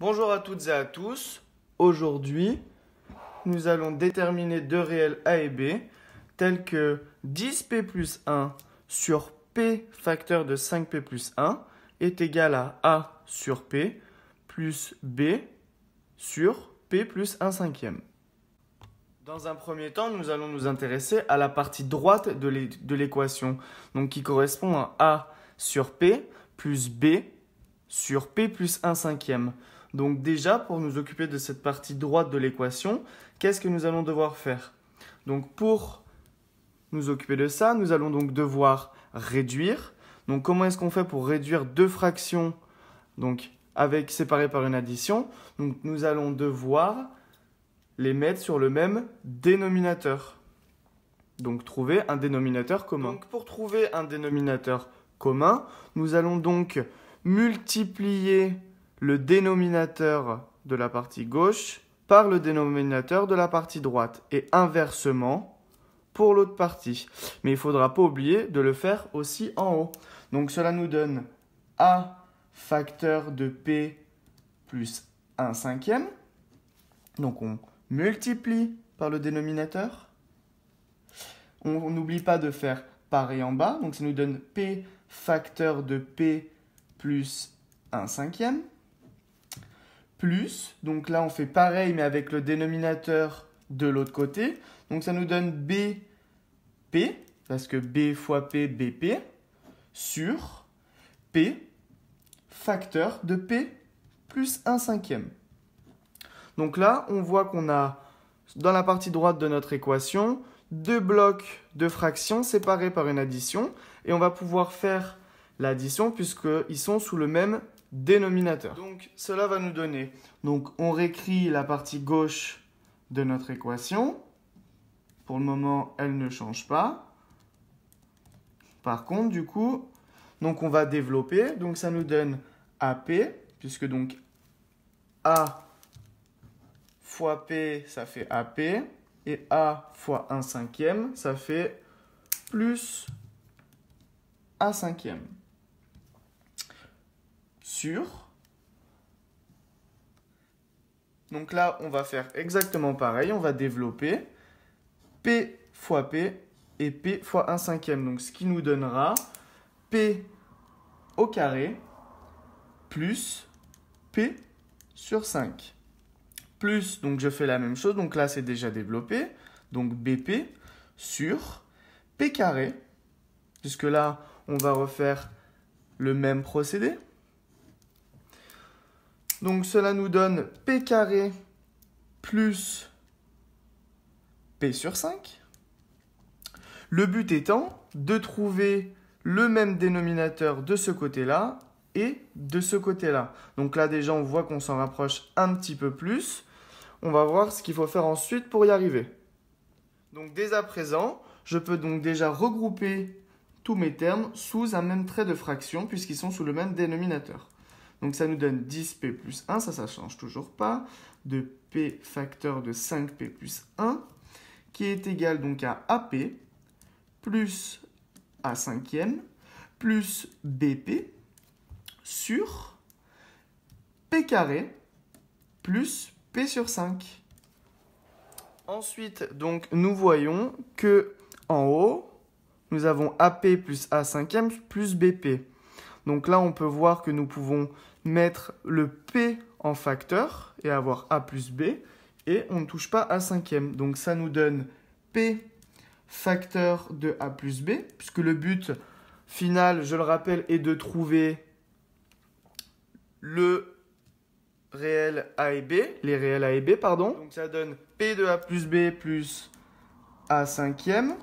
Bonjour à toutes et à tous. Aujourd'hui, nous allons déterminer deux réels A et B tels que 10p plus 1 sur p facteur de 5p plus 1 est égal à A sur p plus B sur p plus 1 cinquième. Dans un premier temps, nous allons nous intéresser à la partie droite de l'équation, donc qui correspond à A sur P plus B sur P plus 1 cinquième. Donc déjà, pour nous occuper de cette partie droite de l'équation, qu'est-ce que nous allons devoir faire? Donc pour nous occuper de ça, nous allons donc devoir réduire. Donc comment est-ce qu'on fait pour réduire deux fractions séparées par une addition? Donc nous allons devoir les mettre sur le même dénominateur. Donc trouver un dénominateur commun. Donc pour trouver un dénominateur commun, nous allons donc multiplier le dénominateur de la partie gauche par le dénominateur de la partie droite et inversement pour l'autre partie. Mais il ne faudra pas oublier de le faire aussi en haut. Donc cela nous donne A facteur de P plus 1 cinquième. Donc on multiplie par le dénominateur. On n'oublie pas de faire pareil en bas. Donc ça nous donne P facteur de P plus 1 cinquième. Plus, donc là on fait pareil mais avec le dénominateur de l'autre côté. Donc ça nous donne BP, parce que B fois P, BP, sur P facteur de P plus 1 cinquième. Donc là, on voit qu'on a, dans la partie droite de notre équation, deux blocs de fractions séparés par une addition. Et on va pouvoir faire l'addition puisqu'ils sont sous le même dénominateur. Donc cela va nous donner, donc on réécrit la partie gauche de notre équation. Pour le moment, elle ne change pas. Par contre, du coup, donc on va développer. Donc ça nous donne AP, puisque donc A fois P, ça fait AP. Et A fois 1 cinquième, ça fait plus 1 cinquième. Sur. Donc là, on va faire exactement pareil. On va développer P fois P et P fois 1 cinquième. Donc ce qui nous donnera P au carré plus P sur 5. Plus, donc je fais la même chose. Donc là, c'est déjà développé. Donc BP sur P carré. Puisque là, on va refaire le même procédé. Donc cela nous donne P carré plus P sur 5. Le but étant de trouver le même dénominateur de ce côté-là et de ce côté-là. Donc là déjà on voit qu'on s'en rapproche un petit peu plus. On va voir ce qu'il faut faire ensuite pour y arriver. Donc dès à présent, je peux donc déjà regrouper tous mes termes sous un même trait de fraction puisqu'ils sont sous le même dénominateur. Donc ça nous donne 10p plus 1, ça ne change toujours pas, de p facteur de 5p plus 1, qui est égal donc à AP plus A cinquième plus BP sur p carré plus p sur 5. Ensuite, donc, nous voyons que en haut, nous avons AP plus A cinquième plus BP. Donc là, on peut voir que nous pouvons mettre le P en facteur et avoir A plus B. Et on ne touche pas A cinquième. Donc ça nous donne P facteur de A plus B. Puisque le but final, je le rappelle, est de trouver le réel A et B. Les réels A et B, pardon. Donc ça donne P de A plus B plus A cinquième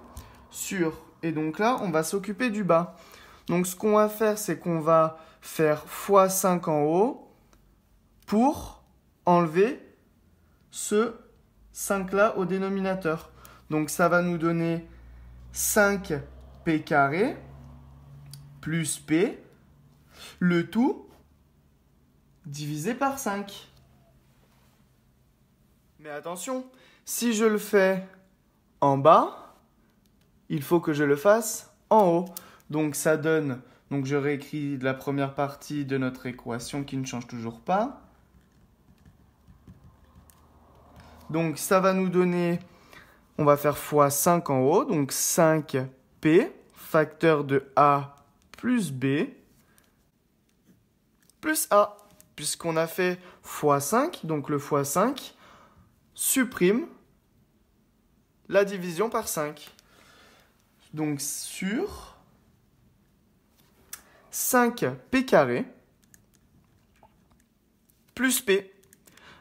sur... Et donc là, on va s'occuper du bas. Donc, ce qu'on va faire, c'est qu'on va faire fois 5 en haut pour enlever ce 5-là au dénominateur. Donc, ça va nous donner 5p carré plus p, le tout divisé par 5. Mais attention, si je le fais en bas, il faut que je le fasse en haut. Donc ça donne, donc je réécris la première partie de notre équation qui ne change toujours pas. Donc ça va nous donner, on va faire fois 5 en haut, donc 5p, facteur de a plus b, plus a. Puisqu'on a fait fois 5, donc le fois 5 supprime la division par 5. Donc sur 5p carré plus p.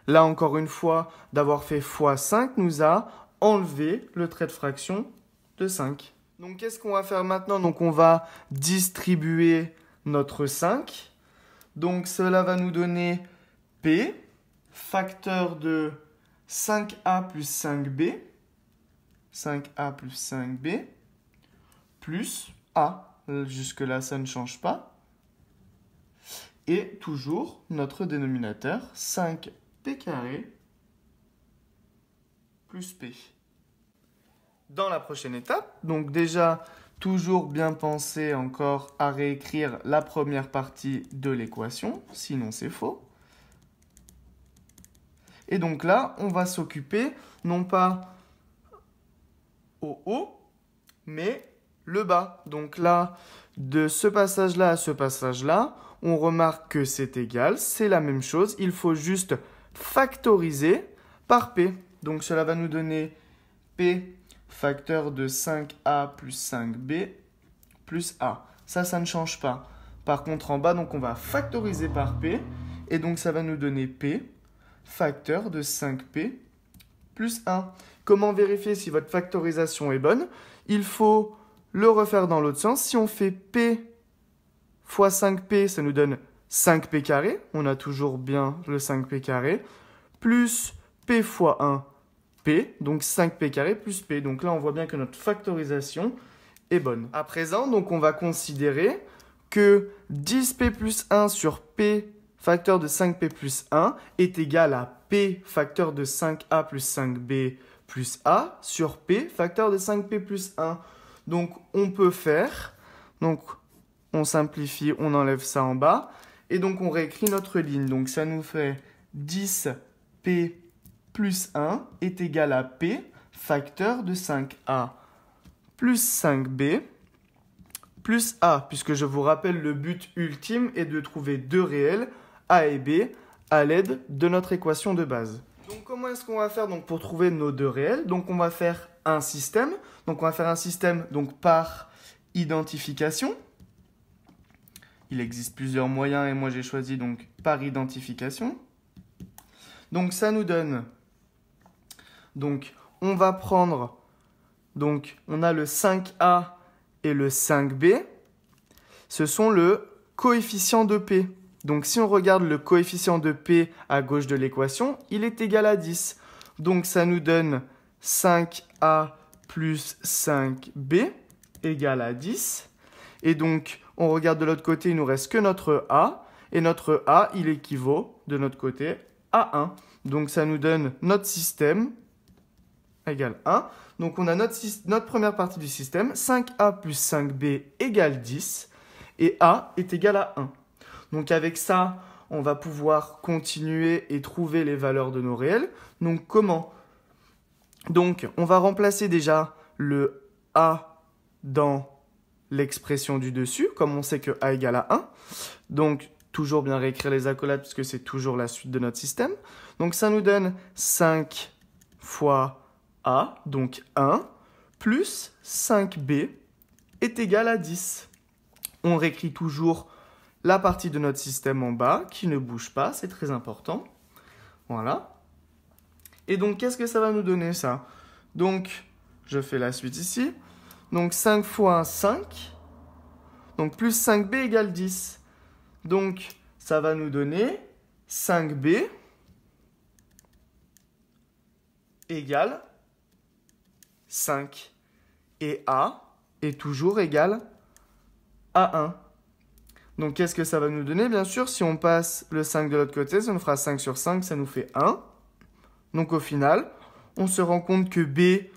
Là, encore une fois, d'avoir fait fois 5 nous a enlevé le trait de fraction de 5. Donc, qu'est-ce qu'on va faire maintenant? Donc, on va distribuer notre 5. Donc, cela va nous donner p, facteur de 5a plus 5b, 5a plus 5b, plus a. Jusque-là, ça ne change pas. Et toujours notre dénominateur, 5p carré plus p. Dans la prochaine étape, donc déjà, toujours bien penser encore à réécrire la première partie de l'équation, sinon c'est faux. Et donc là, on va s'occuper non pas au haut, mais le bas. Donc là, de ce passage-là à ce passage-là, on remarque que c'est égal, c'est la même chose. Il faut juste factoriser par p. Donc cela va nous donner p facteur de 5a plus 5b plus a. Ça ne change pas. Par contre, en bas, donc on va factoriser par p. Et donc ça va nous donner p facteur de 5p plus 1. Comment vérifier si votre factorisation est bonne? Il faut le refaire dans l'autre sens. Si on fait p fois 5p, ça nous donne 5p carré. On a toujours bien le 5p carré. Plus p fois 1, p. Donc 5p carré plus p. Donc là, on voit bien que notre factorisation est bonne. À présent, donc on va considérer que 10p plus 1 sur p facteur de 5p plus 1 est égal à p facteur de 5a plus 5b plus a sur p facteur de 5p plus 1. Donc on peut faire, donc on simplifie, on enlève ça en bas, et donc on réécrit notre ligne. Donc ça nous fait 10p plus 1 est égal à p facteur de 5a plus 5b plus a, puisque je vous rappelle, le but ultime est de trouver deux réels, a et b, à l'aide de notre équation de base. Donc comment est-ce qu'on va faire donc, pour trouver nos deux réels? Donc on va faire un système. Donc on va faire un système donc, par identification. Il existe plusieurs moyens et moi j'ai choisi donc par identification. Donc ça nous donne, donc on va prendre, donc on a le 5a et le 5b. Ce sont le coefficient de p. Donc si on regarde le coefficient de p à gauche de l'équation, il est égal à 10. Donc ça nous donne 5a plus 5b égale à 10. Et donc on regarde de l'autre côté, il nous reste que notre a. Et notre a, il équivaut de notre côté à 1. Donc ça nous donne notre système égale 1. Donc on a notre première partie du système, 5a plus 5b égale 10. Et a est égal à 1. Donc avec ça, on va pouvoir continuer et trouver les valeurs de nos réels. Donc comment? Donc on va remplacer déjà le a dans l'expression du dessus, comme on sait que a égale à 1. Donc toujours bien réécrire les accolades puisque c'est toujours la suite de notre système. Donc ça nous donne 5 fois a, donc 1, plus 5b est égal à 10. On réécrit toujours la partie de notre système en bas qui ne bouge pas, c'est très important. Voilà. Et donc, qu'est-ce que ça va nous donner, ça? Donc, je fais la suite ici. Donc, 5 fois 1, 5. Donc, plus 5b égale 10. Donc, ça va nous donner 5b égale 5. Et a est toujours égal à 1. Donc, qu'est-ce que ça va nous donner? Bien sûr, si on passe le 5 de l'autre côté, ça nous fera 5 sur 5, ça nous fait 1. Donc, au final, on se rend compte que b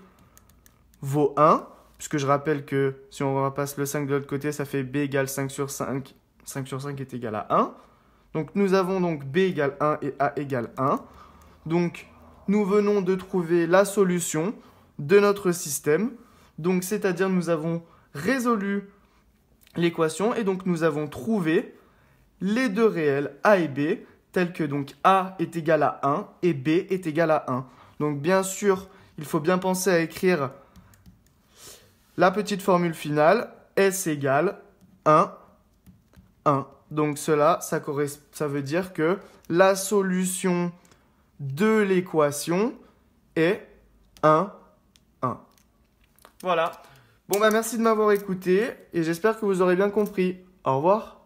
vaut 1, puisque je rappelle que si on repasse le 5 de l'autre côté, ça fait b égale 5 sur 5. 5 sur 5 est égal à 1. Donc, nous avons donc b égale 1 et a égale 1. Donc, nous venons de trouver la solution de notre système. Donc, c'est-à-dire nous avons résolu l'équation et donc nous avons trouvé les deux réels A et B, tels que donc A est égal à 1 et B est égal à 1. Donc bien sûr, il faut bien penser à écrire la petite formule finale, S égale 1, 1. Donc cela, ça veut dire que la solution de l'équation est 1, 1. Voilà. Bon, bah merci de m'avoir écouté et j'espère que vous aurez bien compris. Au revoir.